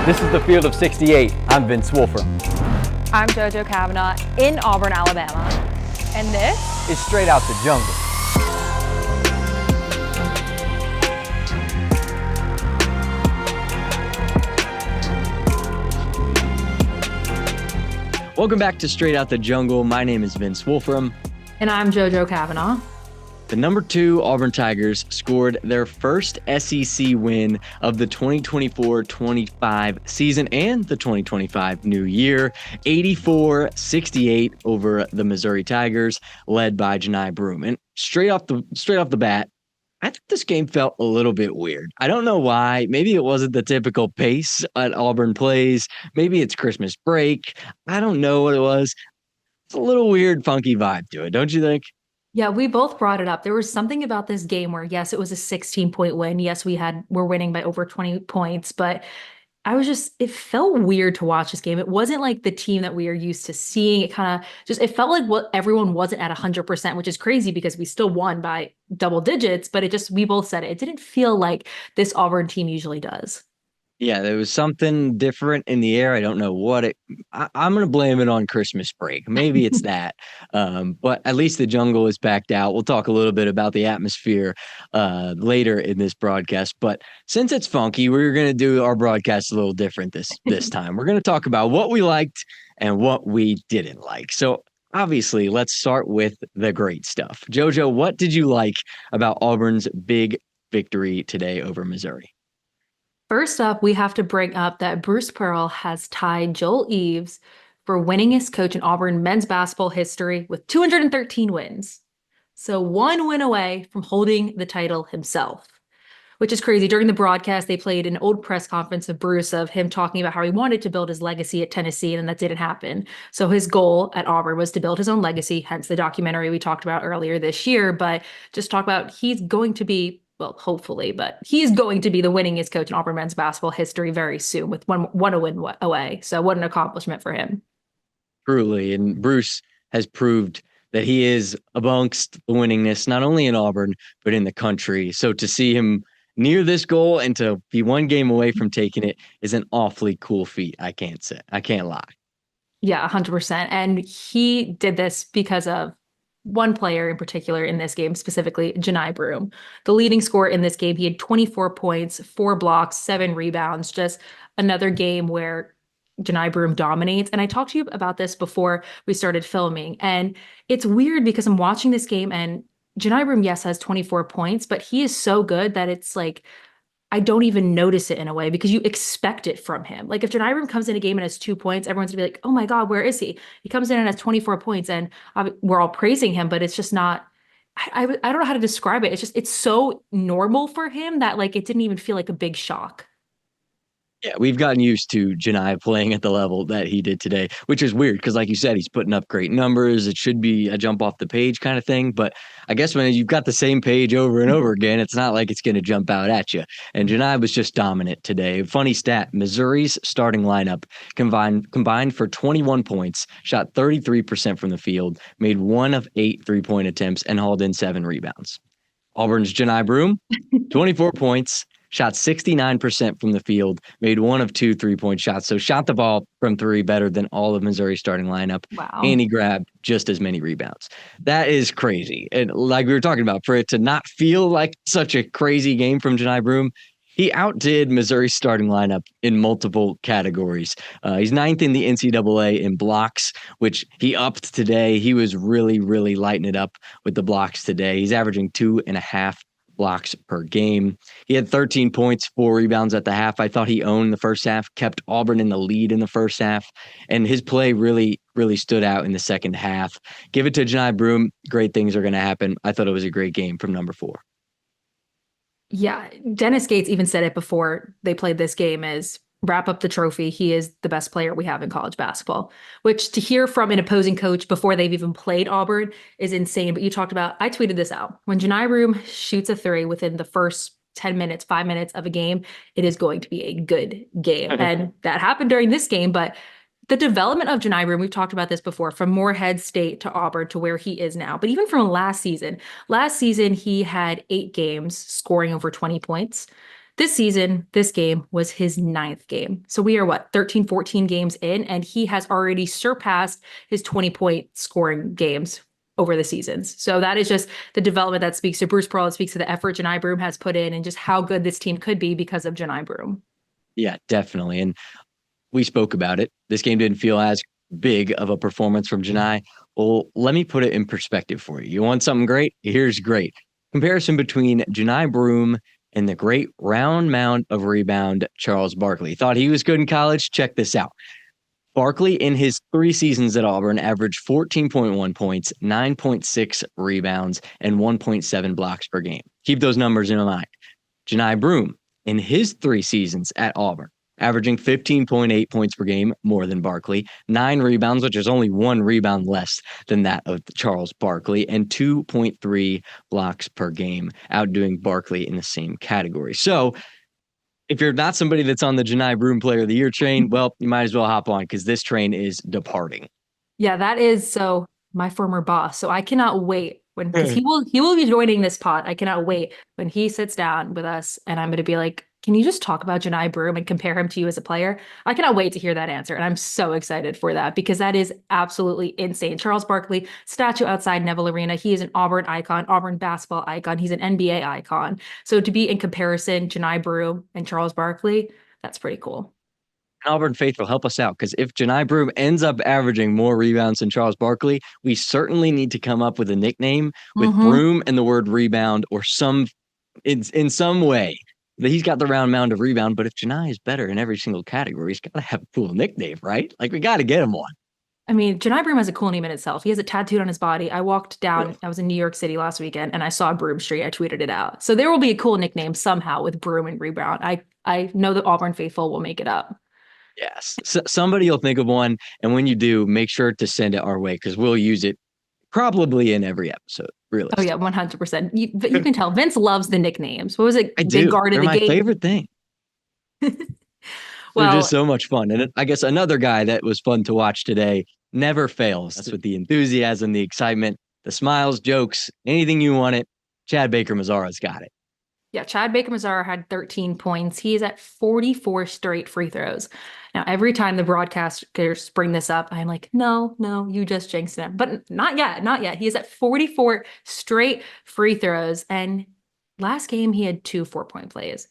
This is the Field of 68. I'm Vince Wolfram. I'm Jojo Cavanagh in Auburn, Alabama. And this is Straight Out the Jungle. Welcome back to Straight Out the Jungle. My name is Vince Wolfram. And I'm Jojo Cavanagh. The number 2 Auburn Tigers scored their first SEC win of the 2024-25 season and the 2025 new year, 84-68 over the Missouri Tigers, led by Janai Broom. And straight off the bat, I think this game felt a little bit weird. I don't know why. Maybe it wasn't the typical pace at Auburn plays. Maybe it's Christmas break. I don't know what it was. It's a little weird, funky vibe to it, don't you think? Yeah, we both brought it up. There was something about this game where, yes, it was a 16-point win. Yes, we're winning by over 20 points, but it felt weird to watch this game. It wasn't like the team that we are used to seeing. It felt like everyone wasn't at 100%, which is crazy because we still won by double digits, but we both said it didn't feel like this Auburn team usually does. Yeah, there was something different in the air. I don't know what I'm going to blame it on Christmas break. Maybe it's that. But at least the jungle is backed out. We'll talk a little bit about the atmosphere later in this broadcast. But since it's funky, we're going to do our broadcast a little different this time. We're going to talk about what we liked and what we didn't like. So obviously, let's start with the great stuff. Jojo, what did you like about Auburn's big victory today over Missouri? First up, we have to bring up that Bruce Pearl has tied Joel Eaves for winningest coach in Auburn men's basketball history with 213 wins. So 1 win away from holding the title himself, which is crazy. During the broadcast, they played an old press conference of Bruce of him talking about how he wanted to build his legacy at Tennessee, and that didn't happen. So his goal at Auburn was to build his own legacy, hence the documentary we talked about earlier this year. But just talk about he's going to be, well, hopefully, but he's going to be the winningest coach in Auburn men's basketball history very soon with one win away. So what an accomplishment for him. Truly. And Bruce has proved that he is amongst the winningest, not only in Auburn, but in the country. So to see him near this goal and to be 1 game away from taking it is an awfully cool feat. I can't lie. Yeah, 100%. And he did this because of one player in particular in this game, specifically Janai Broom. The leading scorer in this game, he had 24 points, 4 blocks, 7 rebounds, just another game where Janai Broom dominates. And I talked to you about this before we started filming. And it's weird because I'm watching this game and Janai Broom, yes, has 24 points, but he is so good that it's like, I don't even notice it in a way because you expect it from him. Like if Janai Broom comes in a game and has 2 points, everyone's gonna be like, oh my God, where is he? He comes in and has 24 points and we're all praising him, but it's just not, I don't know how to describe it. It's so normal for him that like, it didn't even feel like a big shock. Yeah, we've gotten used to Janai playing at the level that he did today, which is weird because, like you said, he's putting up great numbers. It should be a jump off the page kind of thing. But I guess when you've got the same page over and over again, it's not like it's going to jump out at you. And Janai was just dominant today. Funny stat, Missouri's starting lineup combined for 21 points, shot 33% from the field, made 1 of 8 3-point attempts, and hauled in 7 rebounds. Auburn's Janai Broom, 24 points, shot 69% from the field, made 1 of 2 3-point shots. So shot the ball from 3 better than all of Missouri's starting lineup. Wow. And he grabbed just as many rebounds. That is crazy. And like we were talking about, for it to not feel like such a crazy game from Janai Broom, he outdid Missouri's starting lineup in multiple categories. He's 9th in the NCAA in blocks, which he upped today. He was really, really lighting it up with the blocks today. He's averaging 2.5 blocks per game. He had 13 points, 4 rebounds at the half. I thought he owned the first half, kept Auburn in the lead in the first half, and his play really, really stood out in the second half. Give it to Janai Broom. Great things are going to happen. I thought it was a great game from number 4. Yeah, Dennis Gates even said it before they played this game is wrap up the trophy. He is the best player we have in college basketball, which to hear from an opposing coach before they've even played Auburn is insane. But you talked about, I tweeted this out. When Janai Broom shoots a 3 within the first 10 minutes, 5 minutes of a game, it is going to be a good game. And that happened during this game, but the development of Janai Broom, we've talked about this before, from Morehead State to Auburn to where he is now. But even from last season he had 8 games scoring over 20 points. This season, this game was his 9th game. So we are 13, 14 games in, and he has already surpassed his 20-point scoring games over the seasons. So that is just the development that speaks to Bruce Pearl. It speaks to the effort Janai Broom has put in and just how good this team could be because of Janai Broom. Yeah, definitely. And we spoke about it. This game didn't feel as big of a performance from Janai. Well, let me put it in perspective for you. You want something great? Here's great. Comparison between Janai Broom and the great round mound of rebound Charles Barkley. Thought he was good in college? Check this out. Barkley, in his 3 seasons at Auburn, averaged 14.1 points, 9.6 rebounds, and 1.7 blocks per game. Keep those numbers in mind. Janai Broom, in his 3 seasons at Auburn, averaging 15.8 points per game, more than Barkley, 9 rebounds, which is only 1 rebound less than that of Charles Barkley, and 2.3 blocks per game, outdoing Barkley in the same category. So if you're not somebody that's on the Janai Broom Player of the Year train, well, you might as well hop on because this train is departing. Yeah, that is so my former boss. So I cannot wait because he will be joining this pod. I cannot wait when he sits down with us and I'm going to be like, can you just talk about Janai Broom and compare him to you as a player? I cannot wait to hear that answer. And I'm so excited for that because that is absolutely insane. Charles Barkley, statue outside Neville Arena. He is an Auburn icon, Auburn basketball icon. He's an NBA icon. So to be in comparison, Janai Broom and Charles Barkley, that's pretty cool. Auburn faithful, help us out because if Janai Broom ends up averaging more rebounds than Charles Barkley, we certainly need to come up with a nickname with Broom and the word rebound or in some way. He's got the round mound of rebound, but if Janai is better in every single category, he's got to have a cool nickname, right? Like, we got to get him one. I mean, Janai Broom has a cool name in itself. He has it tattooed on his body. I walked down, I was in New York City last weekend, and I saw Broom Street. I tweeted it out. So there will be a cool nickname somehow with Broom and rebound. I know that Auburn faithful will make it up. Yes. Somebody will think of one, and when you do, make sure to send it our way because we'll use it probably in every episode. Really. Oh yeah, 100%. You can tell Vince loves the nicknames. What was it? I do. They're my favorite thing. Well, they're just so much fun. And I guess another guy that was fun to watch today never fails. That's with the enthusiasm, the excitement, the smiles, jokes, anything you want it. Chad Baker-Mazara's got it. Yeah, Chad Baker-Mazara had 13 points. He is at 44 straight free throws. Now, every time the broadcasters bring this up, I'm like, no, you just jinxed him. But not yet. He is at 44 straight free throws. And last game, he had 2 4-point plays.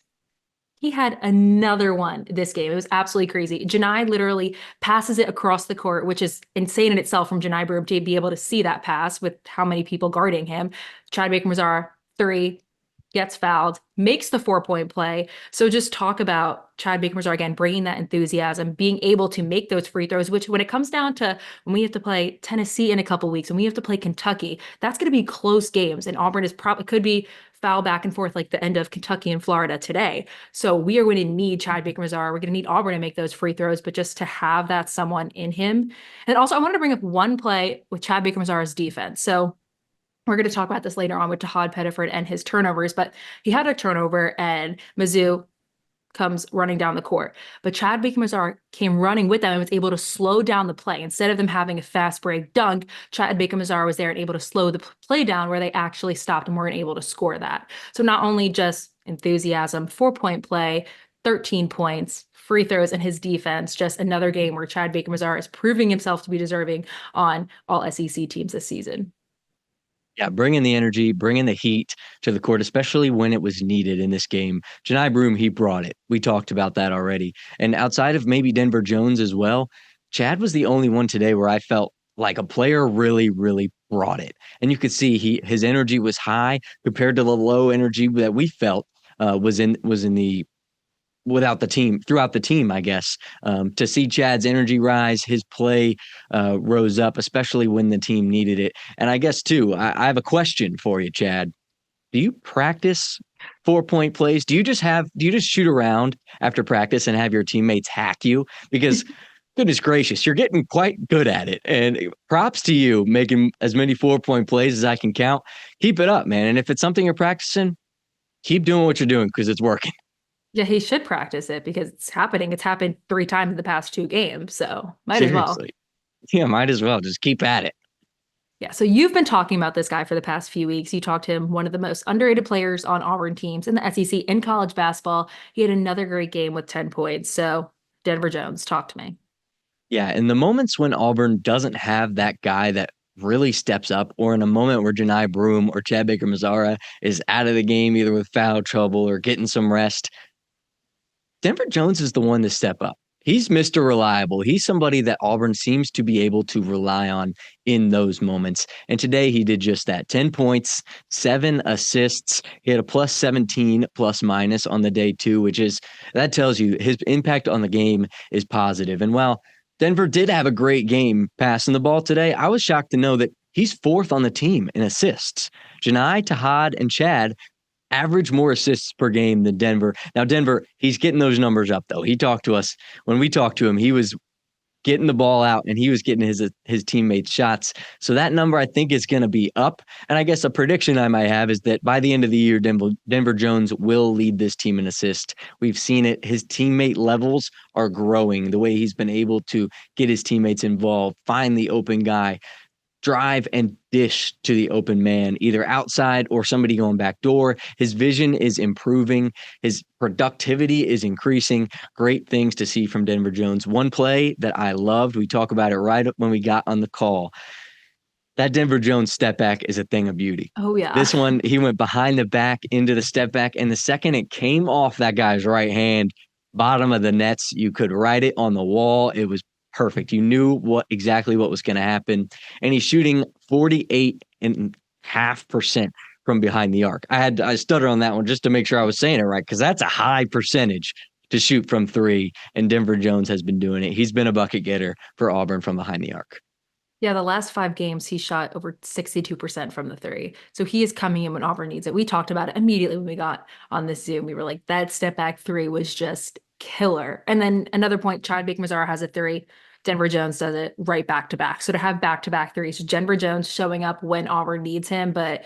He had another one this game. It was absolutely crazy. Janai literally passes it across the court, which is insane in itself from Janai Broom to be able to see that pass with how many people guarding him. Chad Baker-Mazara, 3, gets fouled, makes the 4-point play. So just talk about Chad Baker-Mazara again, bringing that enthusiasm, being able to make those free throws, which when it comes down to when we have to play Tennessee in a couple weeks and we have to play Kentucky, that's going to be close games. And Auburn is probably could be foul back and forth like the end of Kentucky and Florida today. So we are going to need Chad Baker-Mazara. We're going to need Auburn to make those free throws, but just to have that someone in him. And also I wanted to bring up one play with Chad Baker-Mazara's defense. So we're going to talk about this later on with Tahad Pettiford and his turnovers, but he had a turnover and Mizzou comes running down the court. But Chad Baker-Mazara came running with them and was able to slow down the play. Instead of them having a fast break dunk, Chad Baker-Mazara was there and able to slow the play down where they actually stopped and weren't able to score that. So not only just enthusiasm, 4-point play, 13 points, free throws, and his defense, just another game where Chad Baker-Mazara is proving himself to be deserving on all SEC teams this season. Yeah, bringing the energy, bringing the heat to the court, especially when it was needed in this game. Janai Broom, he brought it. We talked about that already. And outside of maybe Denver Jones as well, Chad was the only one today where I felt like a player really, really brought it. And you could see his energy was high compared to the low energy that we felt was in the throughout the team, I guess. To see Chad's energy rise, his play rose up, especially when the team needed it. And I guess, too, I have a question for you, Chad. Do you practice 4-point plays? Do you just shoot around after practice and have your teammates hack you? Because goodness gracious, you're getting quite good at it. And props to you making as many 4-point plays as I can count. Keep it up, man. And if it's something you're practicing, keep doing what you're doing because it's working. Yeah, he should practice it because it's happening. It's happened 3 times in the past 2 games, so might Seriously. as well. Yeah, might as well. Just keep at it. Yeah, so you've been talking about this guy for the past few weeks. You talked to him, one of the most underrated players on Auburn teams in the SEC in college basketball. He had another great game with 10 points. So Denver Jones, talk to me. Yeah, in the moments when Auburn doesn't have that guy that really steps up, or in a moment where Janai Broom or Chad Baker-Mazara is out of the game, either with foul trouble or getting some rest, Denver Jones is the one to step up. He's Mr. Reliable. He's somebody that Auburn seems to be able to rely on in those moments. And today he did just that. 10 points, 7 assists. He had a plus 17 plus minus on the day too, that tells you his impact on the game is positive. And while Denver did have a great game passing the ball today, I was shocked to know that he's 4th on the team in assists. Janai, Tahad, and Chad average more assists per game than Denver. Now, Denver, he's getting those numbers up, though. He talked to us. When we talked to him, he was getting the ball out and he was getting his teammates shots. So that number, I think, is going to be up. And I guess a prediction I might have is that by the end of the year, Denver Jones will lead this team in assist. We've seen it. His teammate levels are growing. The way he's been able to get his teammates involved, find the open guy, drive and dish to the open man, either outside or somebody going back door. His vision is improving. His productivity is increasing. Great things to see from Denver Jones. One play that I loved, we talk about it right when we got on the call. That Denver Jones step back is a thing of beauty. Oh, yeah. This one, he went behind the back into the step back, and the second it came off that guy's right hand, bottom of the nets, you could write it on the wall. It was perfect. You knew exactly what was going to happen. And he's shooting 48.5% from behind the arc. I stutter on that one just to make sure I was saying it right, because that's a high percentage to shoot from 3. And Denver Jones has been doing it. He's been a bucket getter for Auburn from behind the arc. Yeah, the last 5 games, he shot over 62% from the 3. So he is coming in when Auburn needs it. We talked about it immediately when we got on this Zoom. We were like, that step back 3 was just killer. And then another point, Chad Baker-Mazara has a 3. Denver Jones does it right back to back. So to have back-to-back 3s, so Denver Jones showing up when Auburn needs him. But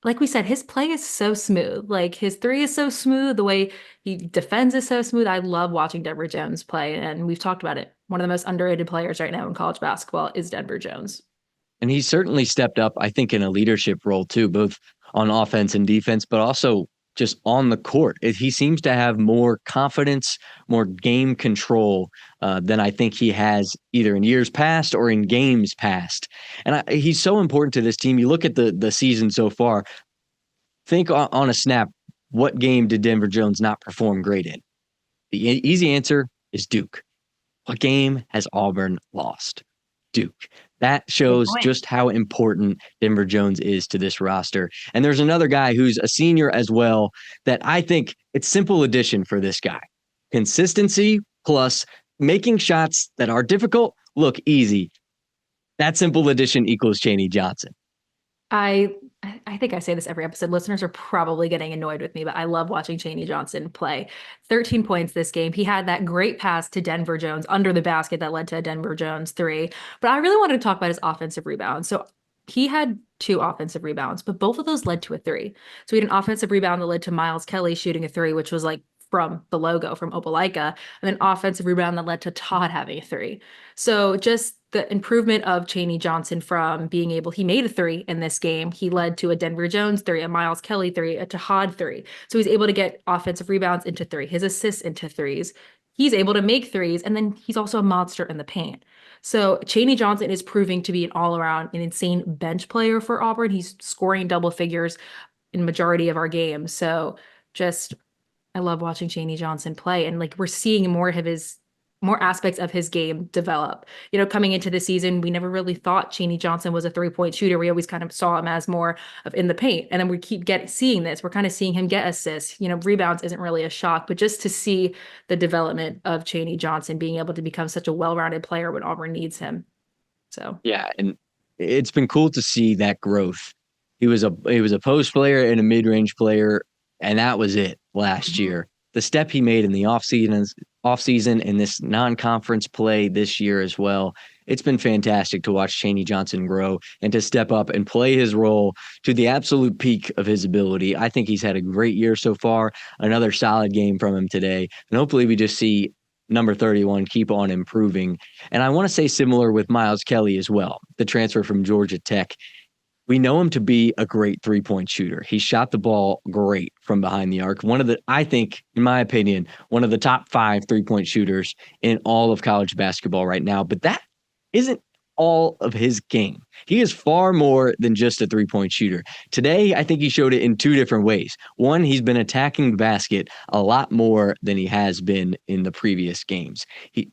like we said, his play is so smooth. Like his 3 is so smooth. The way he defends is so smooth. I love watching Denver Jones play. And we've talked about it. One of the most underrated players right now in college basketball is Denver Jones. And he certainly stepped up, I think, in a leadership role too, both on offense and defense, but also just on the court. He seems to have more confidence, more game control than I think he has either in years past or in games past. And he's so important to this team. You look at the season so far, think on a snap, what game did Denver Jones not perform great in? The easy answer is Duke. What game has Auburn lost? Duke. That shows just how important Denver Jones is to this roster. And there's another guy who's a senior as well that I think it's simple addition for this guy. Consistency plus making shots that are difficult look easy. That simple addition equals Chaney Johnson. I think I say this every episode. Listeners are probably getting annoyed with me, but I love watching Chaney Johnson play. 13 points this game. He had that great pass to Denver Jones under the basket that led to a Denver Jones 3. But I really wanted to talk about his offensive rebounds. So he had 2 offensive rebounds, but both of those led to a 3. So he had an offensive rebound that led to Miles Kelly shooting a 3, which was like from the logo from Opelika, and then offensive rebound that led to Todd having a 3. So just the improvement of Chaney Johnson from being able, he made a 3 in this game. He led to a Denver Jones 3, a Miles Kelly 3, a Tahad 3. So he's able to get offensive rebounds into 3, his assists into 3s. He's able to make 3s, and then he's also a monster in the paint. So Chaney Johnson is proving to be an all-around, an insane bench player for Auburn. He's scoring double figures in majority of our games. So just, I love watching Chaney Johnson play, and like we're seeing more aspects of his game develop. You know, coming into the season, we never really thought Chaney Johnson was a 3-point shooter. We always kind of saw him as more of in the paint. And then we keep seeing this. We're kind of seeing him get assists. You know, rebounds isn't really a shock, but just to see the development of Chaney Johnson being able to become such a well-rounded player when Auburn needs him. So yeah, and it's been cool to see that growth. He was a post player and a mid-range player, and that was it last year. The step he made in the offseason and this non-conference play this year as well, it's been fantastic to watch Chaney Johnson grow and to step up and play his role to the absolute peak of his ability. I think he's had a great year so far. Another solid game from him today. And hopefully we just see number 31, keep on improving. And I want to say similar with Miles Kelly as well, the transfer from Georgia Tech. We know him to be a great three-point shooter. He shot the ball great from behind the arc. I think, in my opinion, one of the top 5 three-point shooters in all of college basketball right now. But that isn't all of his game. He is far more than just a three-point shooter. Today, I think he showed it in 2 different ways. One, he's been attacking the basket a lot more than he has been in the previous games.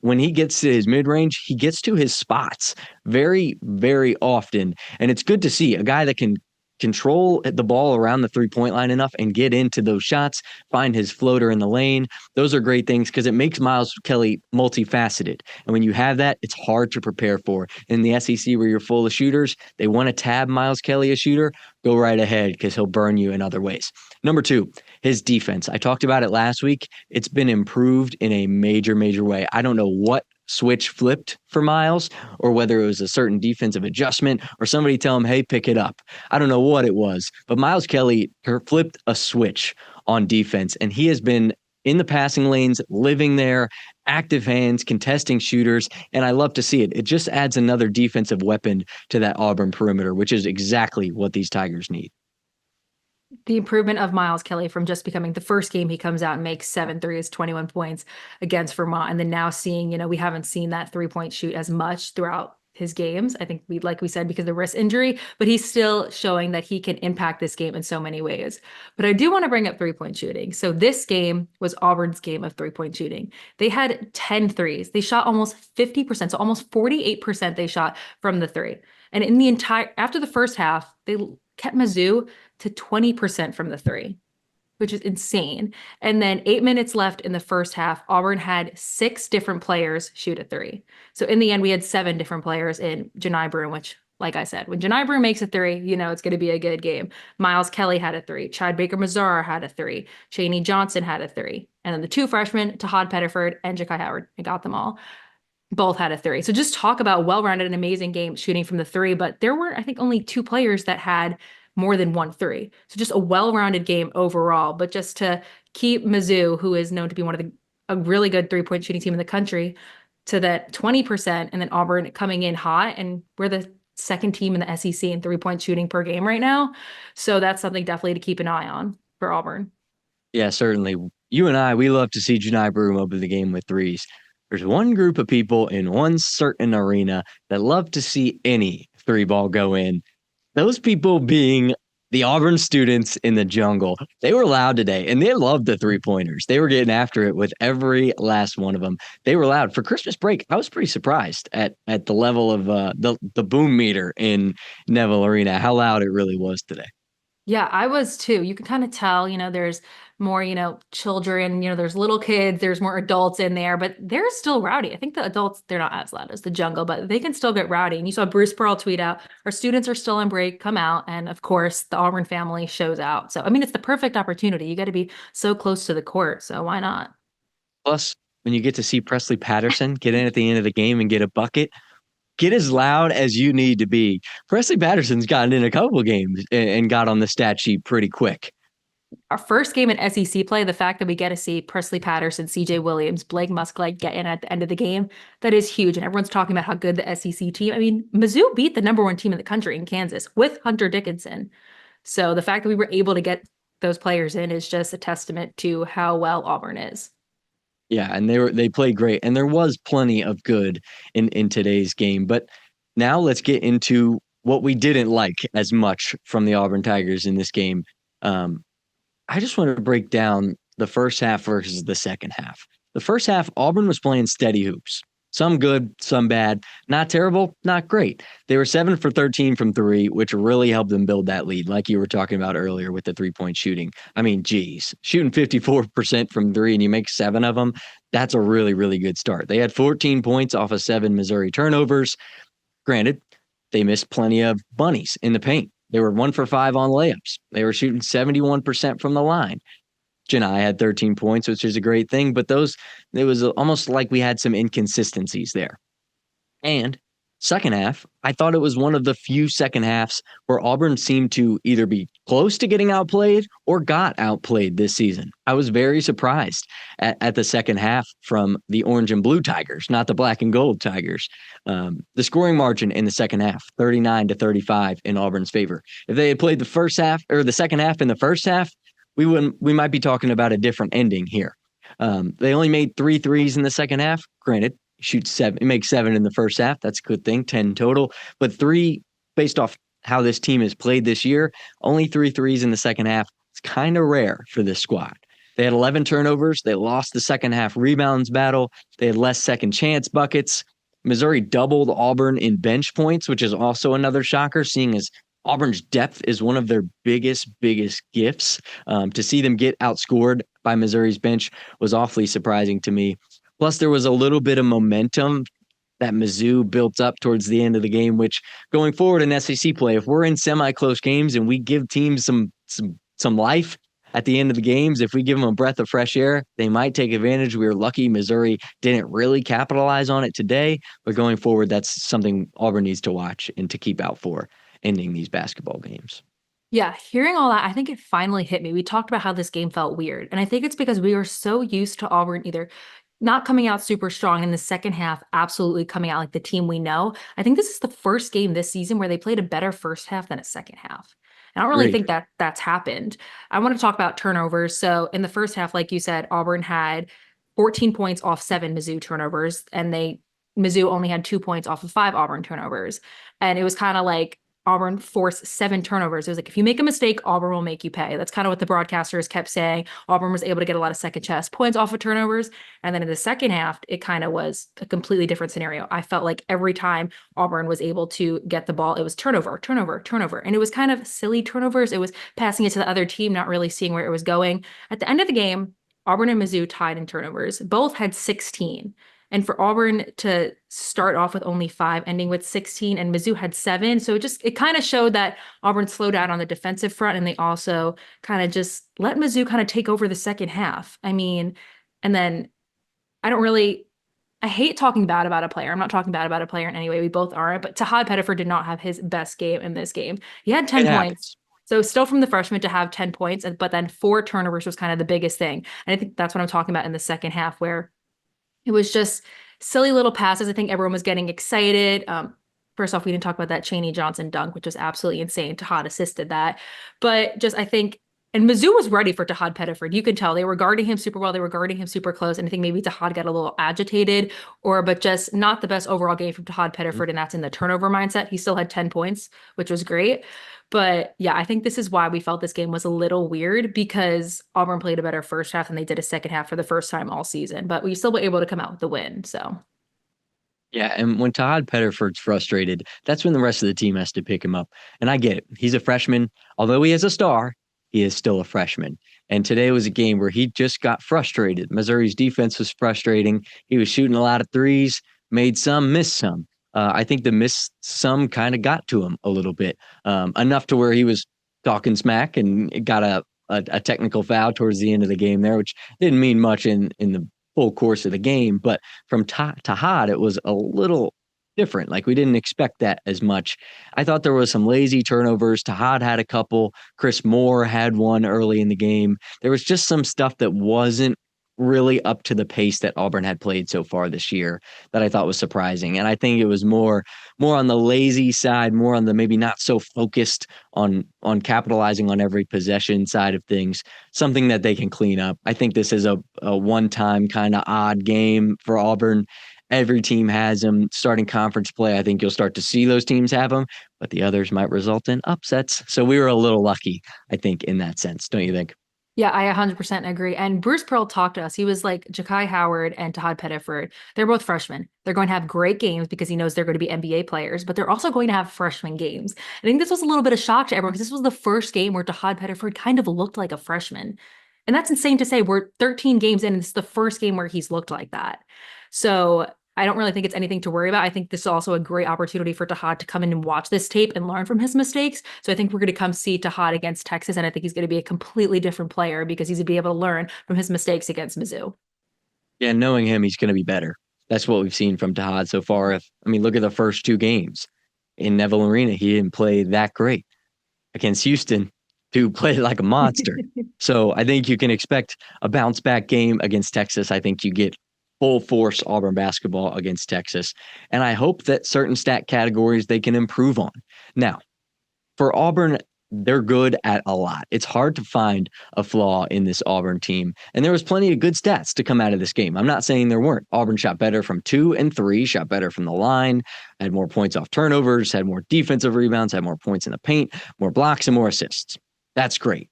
When he gets to his mid-range, he gets to his spots very, very often. And it's good to see a guy that can control the ball around the three-point line enough and get into those shots, find his floater in the lane. Those are great things because it makes Miles Kelly multifaceted. And when you have that, it's hard to prepare for. In the SEC where you're full of shooters, they want to tab Miles Kelly a shooter, go right ahead because he'll burn you in other ways. Number 2, his defense. I talked about it last week. It's been improved in a major, major way. I don't know what switch flipped for Miles, or whether it was a certain defensive adjustment or somebody tell him, hey, pick it up. I don't know what it was, but Miles Kelly flipped a switch on defense, and he has been in the passing lanes, living there, active hands, contesting shooters, and I love to see it. It just adds another defensive weapon to that Auburn perimeter, which is exactly what these Tigers need. The improvement of Miles Kelly from just becoming the first game he comes out and makes 7 threes, 21 points against Vermont. And then now seeing, we haven't seen that 3-point shoot as much throughout his games. I think like we said, because of the wrist injury, but he's still showing that he can impact this game in so many ways. But I do want to bring up 3-point shooting. So this game was Auburn's game of 3-point shooting. They had 10 threes. They shot almost 50%. So almost 48% they shot from the 3. And after the first half, they kept Mizzou to 20% from the 3, which is insane. And then 8 minutes left in the first half, Auburn had 6 different players shoot a 3. So in the end, we had 7 different players in Janai Broom, which, like I said, when Janai Broom makes a 3, it's going to be a good game. Miles Kelly had a 3. Baker-Mazara had a 3. Cheney Johnson had a 3. And then the 2 freshmen, Tahad Pettiford and Ja'Kai Howard, I got them all, both had a 3. So just talk about well-rounded and amazing game shooting from the 3. But there were, I think, only 2 players that had more than 1 3. So just a well-rounded game overall. But just to keep Mizzou, who is known to be a really good 3-point shooting team in the country, to that 20%, and then Auburn coming in hot, and we're the second team in the SEC in 3-point shooting per game right now. So that's something definitely to keep an eye on for Auburn. Yeah, certainly. You and I, we love to see Janai Broom open the game with threes. There's one group of people in one certain arena that love to see any 3-ball go in. Those people being the Auburn students in the jungle. They were loud today, and they loved the 3-pointers. They were getting after it with every last one of them. They were loud. For Christmas break, I was pretty surprised at the level of the boom meter in Neville Arena, how loud it really was today. Yeah, I was too. You can kind of tell, there's more, children, there's little kids, there's more adults in there, but they're still rowdy. I think the adults, they're not as loud as the jungle, but they can still get rowdy. And you saw Bruce Pearl tweet out, our students are still on break, come out. And of course, the Auburn family shows out. So, it's the perfect opportunity. You got to be so close to the court. So why not? Plus, when you get to see Presley Patterson get in at the end of the game and get a bucket, get as loud as you need to be. Presley Patterson's gotten in a couple games and got on the stat sheet pretty quick. Our first game in SEC play, the fact that we get to see Presley Patterson, CJ Williams, Blake Muskelite get in at the end of the game, that is huge. And everyone's talking about how good the SEC team. Mizzou beat the number 1 team in the country in Kansas with Hunter Dickinson. So the fact that we were able to get those players in is just a testament to how well Auburn is. Yeah, and they played great, and there was plenty of good in today's game. But now let's get into what we didn't like as much from the Auburn Tigers in this game. I just want to break down the first half versus the second half. The first half, Auburn was playing steady hoops. Some good, some bad. Not terrible, not great. They were 7 for 13 from 3, which really helped them build that lead, like you were talking about earlier with the 3-point shooting. Geez, shooting 54% from 3 and you make 7 of them, that's a really, really good start. They had 14 points off of 7 Missouri turnovers. Granted, they missed plenty of bunnies in the paint. They were 1 for 5 on layups. They were shooting 71% from the line. Janai had 13 points, which is a great thing, but it was almost like we had some inconsistencies there. And Second half, I thought it was one of the few second halves where Auburn seemed to either be close to getting outplayed or got outplayed this season. I was very surprised at the second half from the orange and blue Tigers, not the black and gold Tigers. The scoring margin in the second half, 39-35 in Auburn's favor. If they had played the first half or the second half in the first half, we might be talking about a different ending here. They only made 3 threes in the second half. Granted, shoot 7, make 7 in the first half. That's a good thing, 10 total. But 3, based off how this team has played this year, only 3 threes in the second half. It's kind of rare for this squad. They had 11 turnovers. They lost the second half rebounds battle. They had less second chance buckets. Missouri doubled Auburn in bench points, which is also another shocker, seeing as Auburn's depth is one of their biggest gifts. To see them get outscored by Missouri's bench was awfully surprising to me. Plus, there was a little bit of momentum that Mizzou built up towards the end of the game, which going forward in SEC play, if we're in semi-close games and we give teams some life at the end of the games, if we give them a breath of fresh air, they might take advantage. We were lucky Missouri didn't really capitalize on it today, but going forward, that's something Auburn needs to watch and to keep out for ending these basketball games. Yeah, hearing all that, I think it finally hit me. We talked about how this game felt weird, and I think it's because we were so used to Auburn either not coming out super strong in the second half, absolutely coming out like the team we know. I think this is the first game this season where they played a better first half than a second half. And I don't really think that that's happened. I want to talk about turnovers. So in the first half, like you said, Auburn had 14 points off 7 Mizzou turnovers, and Mizzou only had 2 points off of 5 Auburn turnovers. And it was kind of like Auburn forced 7 turnovers. It was like, if you make a mistake, Auburn will make you pay. That's kind of what the broadcasters kept saying. Auburn was able to get a lot of second chance points off of turnovers. And then in the second half, it kind of was a completely different scenario. I felt like every time Auburn was able to get the ball, it was turnover. And it was kind of silly turnovers. It was passing it to the other team, not really seeing where it was going. At the end of the game, Auburn and Mizzou tied in turnovers. Both had 16. And for Auburn to start off with only 5, ending with 16, and Mizzou had 7. So it kind of showed that Auburn slowed down on the defensive front, and they also kind of just let Mizzou kind of take over the second half. I mean, and then I hate talking bad about a player. I'm not talking bad about a player in any way. We both aren't. But Tahad Pettiford did not have his best game in this game. He had 10 points. So still from the freshman to have 10 points, but then 4 turnovers was kind of the biggest thing. And I think that's what I'm talking about in the second half, where it was just silly little passes. I think everyone was getting excited. First off, we didn't talk about that Chaney Johnson dunk, which was absolutely insane. Tahad assisted that. But just, I think, and Mizzou was ready for Tahad Pettiford. You can tell they were guarding him super well. They were guarding him super close. And I think maybe Tahad got a little agitated, but just not the best overall game from Tahad Pettiford. And that's in the turnover mindset. He still had 10 points, which was great. But yeah, I think this is why we felt this game was a little weird, because Auburn played a better first half than they did a second half for the first time all season. But we still were able to come out with the win. So yeah, and when Tahad Pettiford's frustrated, that's when the rest of the team has to pick him up. And I get it. He's a freshman. Although he is a star, he is still a freshman. And today was a game where he just got frustrated. Missouri's defense was frustrating. He was shooting a lot of threes, made some, missed some. I think the miss some kind of got to him a little bit, enough to where he was talking smack and got a technical foul towards the end of the game there, which didn't mean much in the full course of the game. But from Tahad, it was a little different. Like, we didn't expect that as much. I thought there was some lazy turnovers. Tahad had a couple. Chris Moore had one early in the game. There was just some stuff that wasn't really up to the pace that Auburn had played so far this year that I thought was surprising. And I think it was more on the lazy side, more on the maybe not so focused on capitalizing on every possession side of things, something that they can clean up. I think this is a one-time kind of odd game for Auburn. Every team has them. Starting conference play, I think you'll start to see those teams have them, but the others might result in upsets. So we were a little lucky, I think, in that sense. Don't you think? yeah, I 100% agree. And Bruce Pearl talked to us. He was like, Ja'Kai Howard and Tahad Pettiford, they're both freshmen. They're going to have great games because he knows they're going to be NBA players, but they're also going to have freshman games. I think this was a little bit of shock to everyone because this was the first game where Tahad Pettiford kind of looked like a freshman. And that's insane to say. We're 13 games in, and this is the first game where he's looked like that. So I don't really think it's anything to worry about. I think this is also a great opportunity for Tahad to come in and watch this tape and learn from his mistakes. So I think we're going to come see Tahad against Texas, and I think he's going to be a completely different player because he's going to be able to learn from his mistakes against Mizzou. Yeah, knowing him, he's going to be better. That's what we've seen from Tahad so far. Look at the first 2 games in Neville Arena. He didn't play that great. Against Houston, dude played like a monster. So I think you can expect a bounce back game against Texas. I think you get full force Auburn basketball against Texas. And I hope that certain stat categories they can improve on. Now, for Auburn, they're good at a lot. It's hard to find a flaw in this Auburn team. And there was plenty of good stats to come out of this game. I'm not saying there weren't. Auburn shot better from 2 and 3, shot better from the line, had more points off turnovers, had more defensive rebounds, had more points in the paint, more blocks, and more assists. That's great.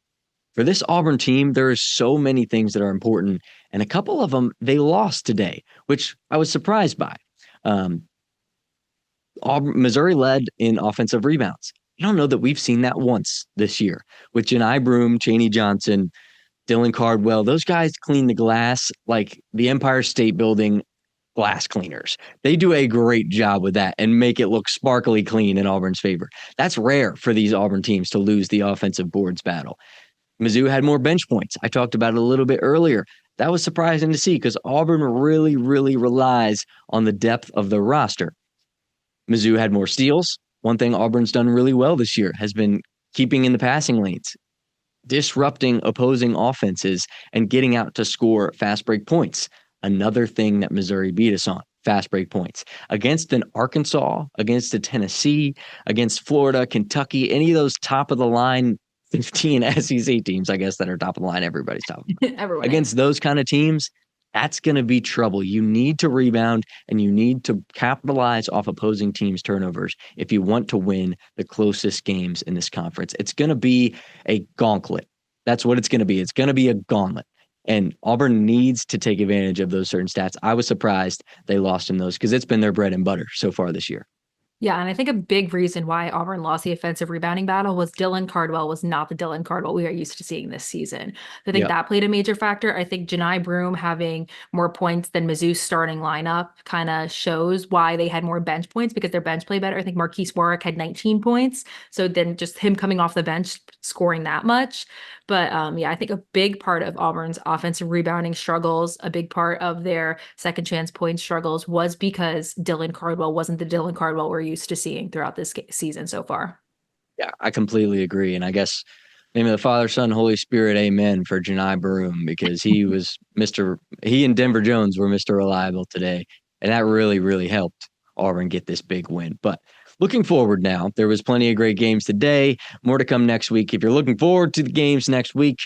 For this Auburn team, there are so many things that are important. And a couple of them, they lost today, which I was surprised by. Missouri led in offensive rebounds. You don't know that we've seen that once this year with Janai Broom, Chaney Johnson, Dylan Cardwell. Those guys clean the glass like the Empire State Building glass cleaners. They do a great job with that and make it look sparkly clean in Auburn's favor. That's rare for these Auburn teams to lose the offensive boards battle. Mizzou had more bench points. I talked about it a little bit earlier. That was surprising to see because Auburn really, really relies on the depth of the roster. Mizzou had more steals. One thing Auburn's done really well this year has been keeping in the passing lanes, disrupting opposing offenses, and getting out to score fast break points. Another thing that Missouri beat us on, fast break points. Against an Arkansas, against a Tennessee, against Florida, Kentucky, any of those top of the line 15 SEC teams, I guess, that are top of the line, everybody's top of the line. Everyone Against those kind of teams, that's going to be trouble. You need to rebound and you need to capitalize off opposing teams' turnovers if you want to win the closest games in this conference. It's going to be a gauntlet. That's what it's going to be. It's going to be a gauntlet. And Auburn needs to take advantage of those certain stats. I was surprised they lost in those because it's been their bread and butter so far this year. Yeah, and I think a big reason why Auburn lost the offensive rebounding battle was Dylan Cardwell was not the Dylan Cardwell we are used to seeing this season. I think that played a major factor. I think Janai Broom having more points than Mizzou's starting lineup kind of shows why they had more bench points because their bench played better. I think Marquise Warwick had 19 points. So then just him coming off the bench scoring that much. But I think a big part of Auburn's offensive rebounding struggles, a big part of their second chance point struggles was because Dylan Cardwell wasn't the Dylan Cardwell we're used to seeing throughout this season so far. Yeah, I completely agree. And I guess name of the Father, Son, Holy Spirit, amen for Janai Broom because he was he and Denver Jones were Mr. Reliable today. And that really, really helped Auburn get this big win. But looking forward now, there was plenty of great games today. More to come next week. If you're looking forward to the games next week,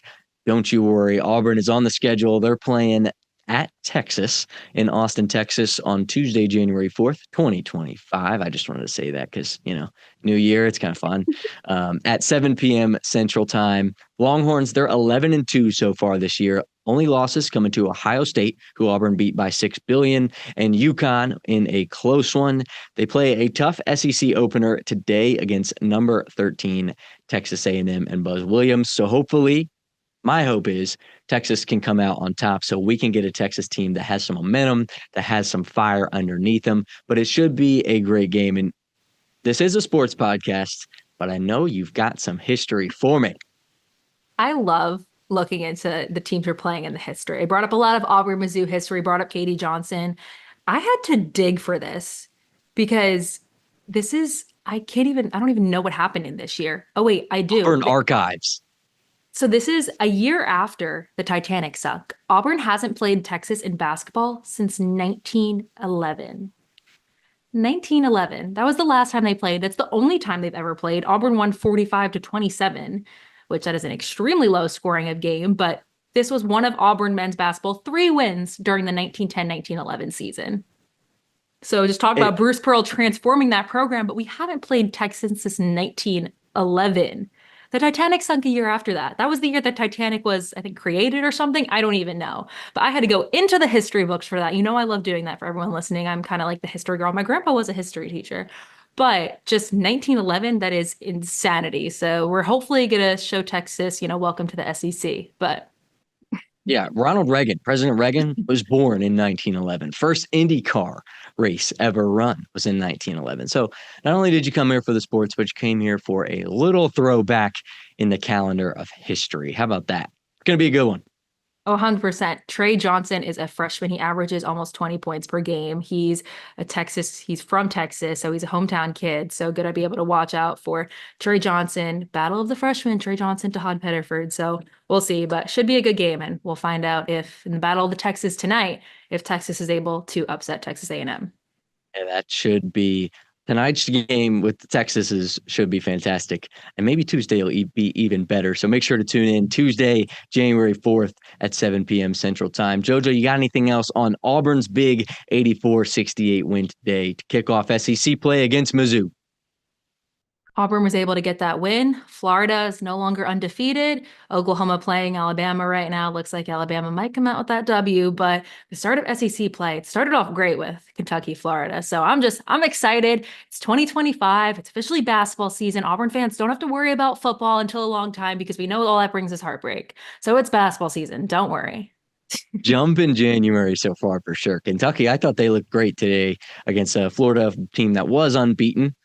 don't you worry. Auburn is on the schedule. They're playing at Texas in Austin, Texas on Tuesday, January 4th, 2025. I just wanted to say that because, new year, it's kind of fun. At 7 p.m. Central Time. Longhorns, they're 11-2 so far this year. Only losses coming to Ohio State, who Auburn beat by $6 billion, and UConn in a close one. They play a tough SEC opener today against number 13 Texas A&M and Buzz Williams. So hopefully, my hope is Texas can come out on top so we can get a Texas team that has some momentum, that has some fire underneath them. But it should be a great game. And this is a sports podcast, but I know you've got some history for me. I love looking into the teams we're playing in the history. I brought up a lot of Auburn Mizzou history, brought up Katie Johnson. I had to dig for this because this is, I don't even know what happened in this year. Oh, wait, I do. Auburn Archives. So this is a year after the Titanic sunk. Auburn hasn't played Texas in basketball since 1911. 1911. That was the last time they played. That's the only time they've ever played. Auburn won 45-27, which that is an extremely low scoring of game, but this was one of Auburn men's basketball 3 wins during the 1910-1911 season. So just talk about Bruce Pearl transforming that program, but we haven't played Texans since 1911. The Titanic sunk a year after that. That was the year that Titanic was, I think, created or something. I don't even know. But I had to go into the history books for that. I love doing that for everyone listening. I'm kind of like the history girl. My grandpa was a history teacher. But just 1911, that is insanity. So we're hopefully going to show Texas, welcome to the SEC. But yeah, President Reagan was born in 1911. First IndyCar race ever run was in 1911. So not only did you come here for the sports, but you came here for a little throwback in the calendar of history. How about that? It's going to be a good one. 100%. Trey Johnson is a freshman. He averages almost 20 points per game. He's from Texas, so he's a hometown kid. So good to be able to watch out for Trey Johnson. Battle of the freshmen, Trey Johnson to Todd Pettiford. So we'll see, but should be a good game. And we'll find out if in the Battle of the Texas tonight, if Texas is able to upset Texas A&M. And that should be tonight's game with the Texas should be fantastic. And maybe Tuesday will be even better. So make sure to tune in Tuesday, January 4th at 7 p.m. Central Time. Jojo, you got anything else on Auburn's big 84-68 win today to kick off SEC play against Mizzou? Auburn was able to get that win. Florida is no longer undefeated. Oklahoma playing Alabama right now. Looks like Alabama might come out with that W, but the start of SEC play, it started off great with Kentucky, Florida. So I'm excited. It's 2025. It's officially basketball season. Auburn fans don't have to worry about football until a long time because we know all that brings is heartbreak. So it's basketball season. Don't worry. Jump in January so far for sure. Kentucky, I thought they looked great today against a Florida team that was unbeaten.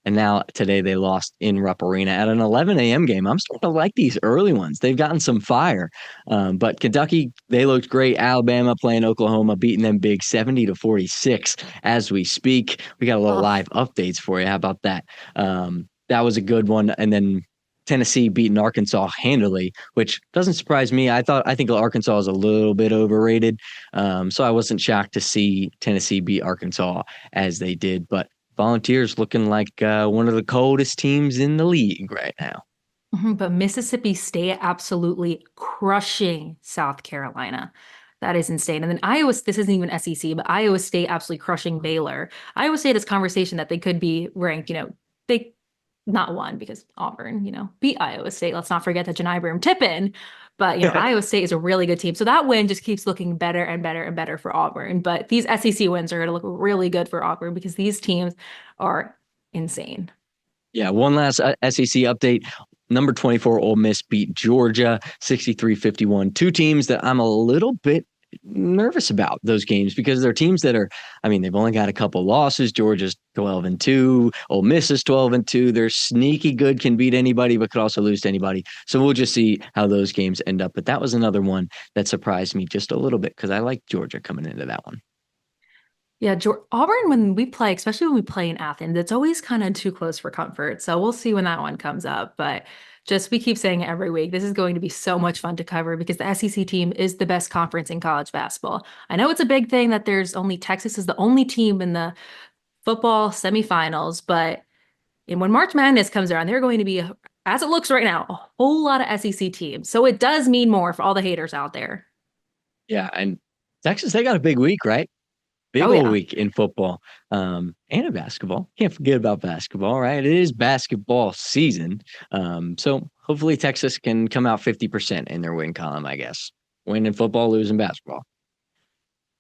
And now today they lost in Rupp Arena at an 11 a.m. game. I'm starting to like these early ones. They've gotten some fire. But Kentucky, they looked great. Alabama playing Oklahoma, beating them big 70-46 as we speak. We got a little live updates for you. How about that? That was a good one. And then Tennessee beating Arkansas handily, which doesn't surprise me. I think Arkansas is a little bit overrated. So I wasn't shocked to see Tennessee beat Arkansas as they did. But Volunteers looking like one of the coldest teams in the league right now. But Mississippi State absolutely crushing South Carolina. That is insane. And then this isn't even SEC, but Iowa State absolutely crushing Baylor. Iowa State has conversation that they could be ranked, they not won because Auburn, beat Iowa State. Let's not forget that Janai Broom tip in. But, Iowa State is a really good team. So that win just keeps looking better and better and better for Auburn. But these SEC wins are going to look really good for Auburn because these teams are insane. Yeah, one last SEC update. Number 24, Ole Miss beat Georgia 63-51. Two teams that I'm a little bit nervous about those games because they're teams that they've only got a couple losses. Georgia's 12-2. Ole Miss is 12-2. They're sneaky good, can beat anybody, but could also lose to anybody. So we'll just see how those games end up. But that was another one that surprised me just a little bit because I like Georgia coming into that one. Yeah, Auburn, when we play, especially when we play in Athens, it's always kind of too close for comfort. So we'll see when that one comes up. But we keep saying it every week. This is going to be so much fun to cover because the SEC team is the best conference in college basketball. I know it's a big thing that Texas is the only team in the football semifinals, but when March Madness comes around, they're going to be, as it looks right now, a whole lot of SEC teams. So it does mean more for all the haters out there. Yeah, and Texas, they got a big week, right? Big old week in football and in basketball. Can't forget about basketball, right? It is basketball season. So hopefully Texas can come out 50% in their win column, I guess. Win in football, lose in basketball.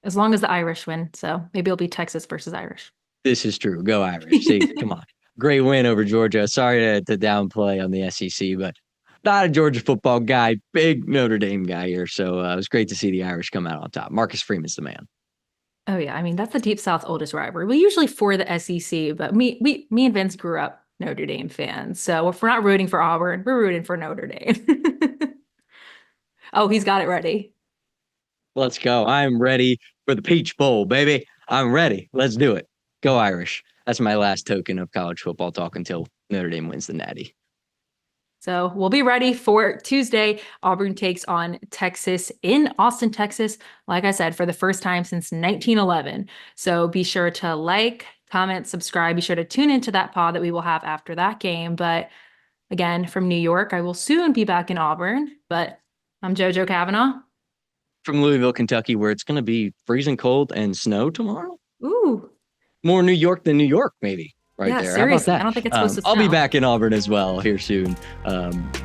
As long as the Irish win. So maybe it'll be Texas versus Irish. This is true. Go Irish. See, come on. Great win over Georgia. Sorry to downplay on the SEC, but not a Georgia football guy. Big Notre Dame guy here. So it was great to see the Irish come out on top. Marcus Freeman's the man. Oh, yeah. That's the Deep South oldest rivalry. We usually for the SEC, but me and Vince grew up Notre Dame fans. So if we're not rooting for Auburn, we're rooting for Notre Dame. Oh, he's got it ready. Let's go. I'm ready for the Peach Bowl, baby. I'm ready. Let's do it. Go Irish. That's my last token of college football talk until Notre Dame wins the Natty. So we'll be ready for Tuesday. Auburn takes on Texas in Austin, Texas. Like I said, for the first time since 1911. So be sure to like, comment, subscribe. Be sure to tune into that pod that we will have after that game. But again, from New York, I will soon be back in Auburn. But I'm JoJo Cavanagh. From Louisville, Kentucky, where it's going to be freezing cold and snow tomorrow. Ooh. More New York than New York, maybe. Right there. Seriously. How about that? I don't think it's supposed to snow. I'll be back in Auburn as well here soon.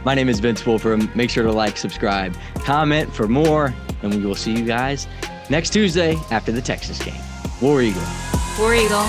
My name is Vince Wolfram. Make sure to like, subscribe, comment for more, and we will see you guys next Tuesday after the Texas game. War Eagle. War Eagle.